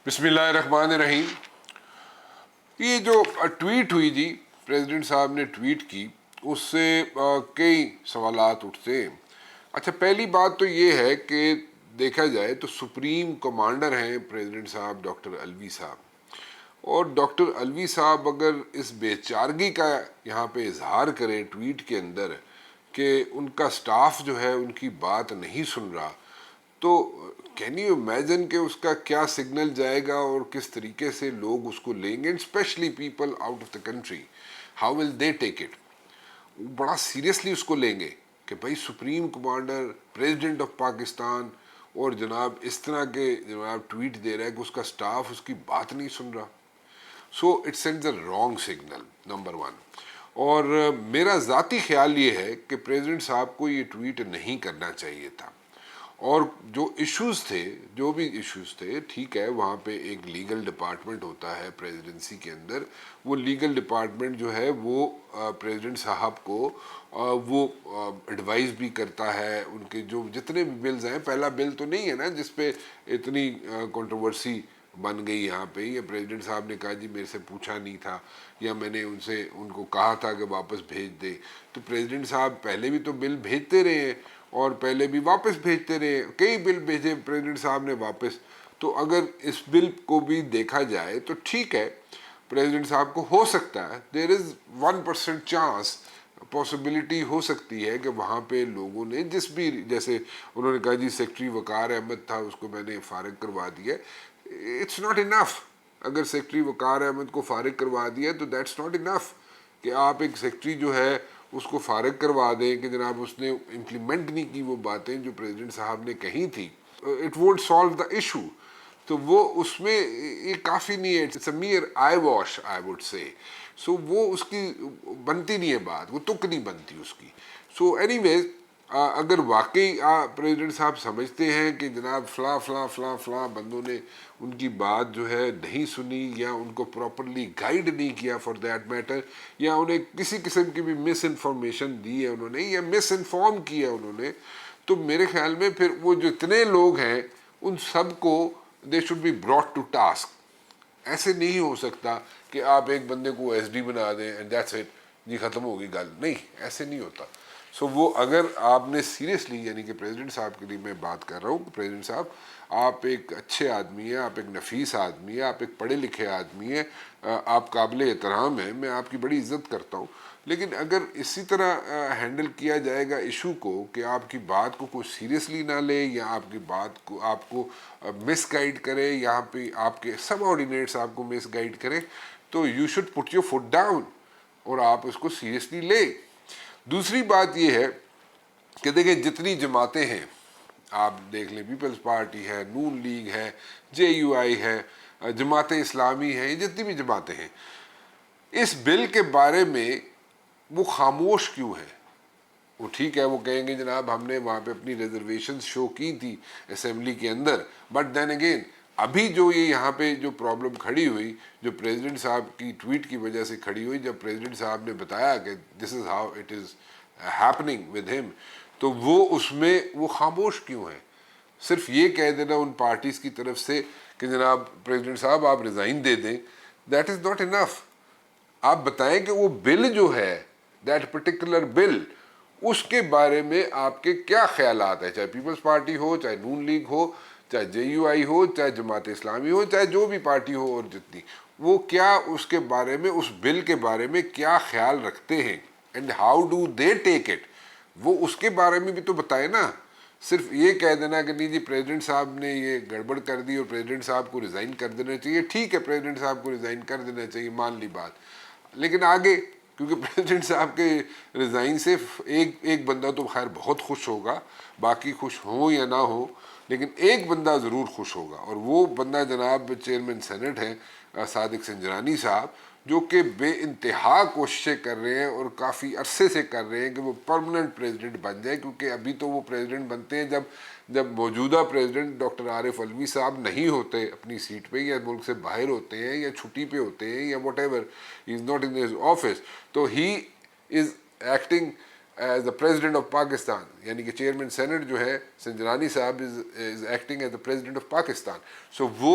بسم اللہ الرحمن الرحیم. یہ جو ٹویٹ ہوئی جی پریزیڈنٹ صاحب نے ٹویٹ کی, اس سے کئی سوالات اٹھتے ہیں. اچھا, پہلی بات تو یہ ہے کہ دیکھا جائے تو سپریم کمانڈر ہیں پریزیڈنٹ صاحب ڈاکٹر الوی صاحب, اور ڈاکٹر الوی صاحب اگر اس بے چارگی کا یہاں پہ اظہار کریں ٹویٹ کے اندر کہ ان کا سٹاف جو ہے ان کی بات نہیں سن رہا, تو کین یو امیجن کہ اس کا کیا سگنل جائے گا اور کس طریقے سے لوگ اس کو لیں گے, especially people out of the country, how will they take it. بڑا سیریسلی اس کو لیں گے کہ بھائی supreme commander president of Pakistan اور جناب اس طرح کے جناب ٹویٹ دے رہا ہے کہ اس کا سٹاف اس کی بات نہیں سن رہا. So it sends a wrong signal number one. اور میرا ذاتی خیال یہ ہے کہ پریزیڈنٹ صاحب کو یہ ٹویٹ نہیں کرنا چاہیے تھا. اور جو ایشوز تھے, جو بھی ایشوز تھے, ٹھیک ہے وہاں پہ ایک لیگل ڈپارٹمنٹ ہوتا ہے پریزیڈنسی کے اندر, وہ لیگل ڈپارٹمنٹ جو ہے وہ پریزیڈنٹ صاحب کو وہ ایڈوائز بھی کرتا ہے. ان کے جو جتنے بھی بلز ہیں, پہلا بل تو نہیں ہے نا جس پہ اتنی کنٹروورسی بن گئی یہاں پہ, یا پریزیڈنٹ صاحب نے کہا جی میرے سے پوچھا نہیں تھا, یا میں نے ان کو کہا تھا کہ واپس بھیج دے. تو پریزیڈنٹ صاحب پہلے بھی تو بل بھیجتے رہے ہیں اور پہلے بھی واپس بھیجتے رہے, کئی بل بھیجے پریزیڈنٹ صاحب نے واپس. تو اگر اس بل کو بھی دیکھا جائے تو ٹھیک ہے, پریزیڈنٹ صاحب کو ہو سکتا ہے, دیر از 1% چانس, پاسبلٹی ہو سکتی ہے کہ وہاں پہ لوگوں نے جس بھی, جیسے انہوں نے کہا جی سیکٹری وقار احمد تھا اس کو میں نے فارغ کروا دیا. It's not enough. اگر سیکٹری وقار احمد کو فارغ کروا دیا تو دیٹس ناٹ انف کہ آپ ایک سیکٹری جو ہے اس کو فارغ کروا دیں کہ جناب اس نے امپلیمنٹ نہیں کی وہ باتیں جو پریزیڈنٹ صاحب نے کہی تھی. It won't solve the issue. تو وہ اس میں یہ کافی نہیں ہے, it's a mere eye wash I would say. So وہ اس کی بنتی نہیں ہے بات, وہ تک نہیں بنتی اس کی. سو اینی ویز, اگر واقعی پریزیڈنٹ صاحب سمجھتے ہیں کہ جناب فلاں فلاں فلاں فلاں بندوں نے ان کی بات جو ہے نہیں سنی, یا ان کو پراپرلی گائیڈ نہیں کیا فار دیٹ میٹر, یا انہیں کسی قسم کی بھی مس انفارمیشن دی ہے انہوں نے, یا مس انفارم کیا انہوں نے, تو میرے خیال میں پھر وہ جتنے لوگ ہیں ان سب کو they should be brought to task. ایسے نہیں ہو سکتا کہ آپ ایک بندے کو ایس ڈی بنا دیں اینڈ دیٹس اٹ, جی ختم ہوگی گل. نہیں, ایسے نہیں ہوتا. سو وہ اگر آپ نے سیریسلی, یعنی کہ پریزیڈنٹ صاحب کے لیے میں بات کر رہا ہوں کہ پریزیڈنٹ صاحب آپ ایک اچھے آدمی ہیں, آپ ایک نفیس آدمی ہیں, آپ ایک پڑھے لکھے آدمی ہیں, آپ قابل احترام ہیں, میں آپ کی بڑی عزت کرتا ہوں, لیکن اگر اسی طرح ہینڈل کیا جائے گا ایشو کو کہ آپ کی بات کو کوئی سیریسلی نہ لے, یا آپ کی بات کو آپ کو مس گائیڈ کرے, یہاں پہ آپ کے سب آرڈینیٹس آپ کو مس گائیڈ کریں, تو you should put your foot down اور آپ اس کو سیریسلی لیں. دوسری بات یہ ہے کہ دیکھیں جتنی جماعتیں ہیں آپ دیکھ لیں, پیپلز پارٹی ہے, نون لیگ ہے, جے یو آئی ہے, جماعت اسلامی ہے, یہ جتنی بھی جماعتیں ہیں, اس بل کے بارے میں وہ خاموش کیوں ہیں؟ وہ ٹھیک ہے وہ کہیں گے جناب ہم نے وہاں پہ اپنی ریزرویشنز شو کی تھی اسمبلی کے اندر, بٹ دین اگین ابھی جو یہ یہاں پہ جو پرابلم کھڑی ہوئی, جو پریزیڈنٹ صاحب کی ٹویٹ کی وجہ سے کھڑی ہوئی, جب پریزیڈنٹ صاحب نے بتایا کہ this is how it is happening with him, تو وہ اس میں وہ خاموش کیوں ہیں؟ صرف یہ کہہ دینا ان پارٹیز کی طرف سے کہ جناب پریزیڈنٹ صاحب آپ ریزائن دے دیں, دیٹ از ناٹ انف. آپ بتائیں کہ وہ بل جو ہے, دیٹ پرٹیکولر بل, اس کے بارے میں آپ کے کیا خیالات ہیں, چاہے پیپلز پارٹی ہو, چاہے نون لیگ ہو, چاہے جے یو آئی ہو, چاہے جماعت اسلامی ہو, چاہے جو بھی پارٹی ہو اور جتنی, وہ کیا اس کے بارے میں, اس بل کے بارے میں کیا خیال رکھتے ہیں, and how do they take it. وہ اس کے بارے میں بھی تو بتائے نا. صرف یہ کہہ دینا کہ نہیں جی پریزیڈنٹ صاحب نے یہ گڑبڑ کر دی اور پریزیڈنٹ صاحب کو ریزائن کر دینا چاہیے, ٹھیک ہے پریزیڈنٹ صاحب کو ریزائن کر دینا چاہیے, مان لی بات, لیکن آگے کیونکہ پریزیڈنٹ صاحب کے ریزائن سے ایک بندہ تو خیر بہت خوش ہوگا, باقی خوش ہوں یا نہ ہو, لیکن ایک بندہ ضرور خوش ہوگا, اور وہ بندہ جناب چیئرمین سینٹ ہیں صادق سنجرانی صاحب, جو کہ بے انتہا کوششیں کر رہے ہیں اور کافی عرصے سے کر رہے ہیں کہ وہ پرماننٹ پریزیڈنٹ بن جائے. کیونکہ ابھی تو وہ پریزیڈنٹ بنتے ہیں جب موجودہ پریزیڈنٹ ڈاکٹر عارف الوی صاحب نہیں ہوتے اپنی سیٹ پہ, یا ملک سے باہر ہوتے ہیں, یا چھٹی پہ ہوتے ہیں, یا whatever, he is not in his office, تو he is acting as the president of Pakistan, یعنی کہ چیئرمین سینٹ جو ہے Sanjrani Sahib is acting as the president of Pakistan. So وہ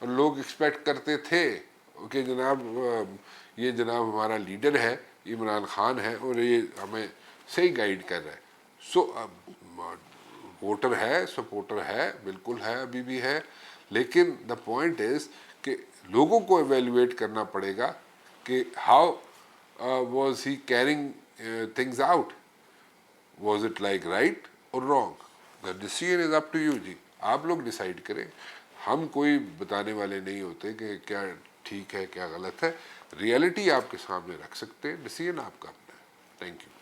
اور لوگ ایکسپیکٹ کرتے تھے کہ جناب یہ جناب ہمارا لیڈر ہے عمران خان ہے اور یہ ہمیں صحیح گائیڈ کر رہا ہے. سو ووٹر ہے، سپورٹر ہے، بالکل ہے، ابھی بھی ہے، لیکن دا پوائنٹ از کہ لوگوں کو ایویلویٹ کرنا پڑے گا کہ how was he carrying things out, was it like right اور wrong. The decision is up to you جی، آپ لوگ ڈیسائیڈ کریں. ہم کوئی بتانے والے نہیں ہوتے کہ کیا ٹھیک ہے کیا غلط ہے. ریئلٹی آپ کے سامنے رکھ سکتے ہیں، ڈیسیژن آپ کا اپنا ہے. Thank you.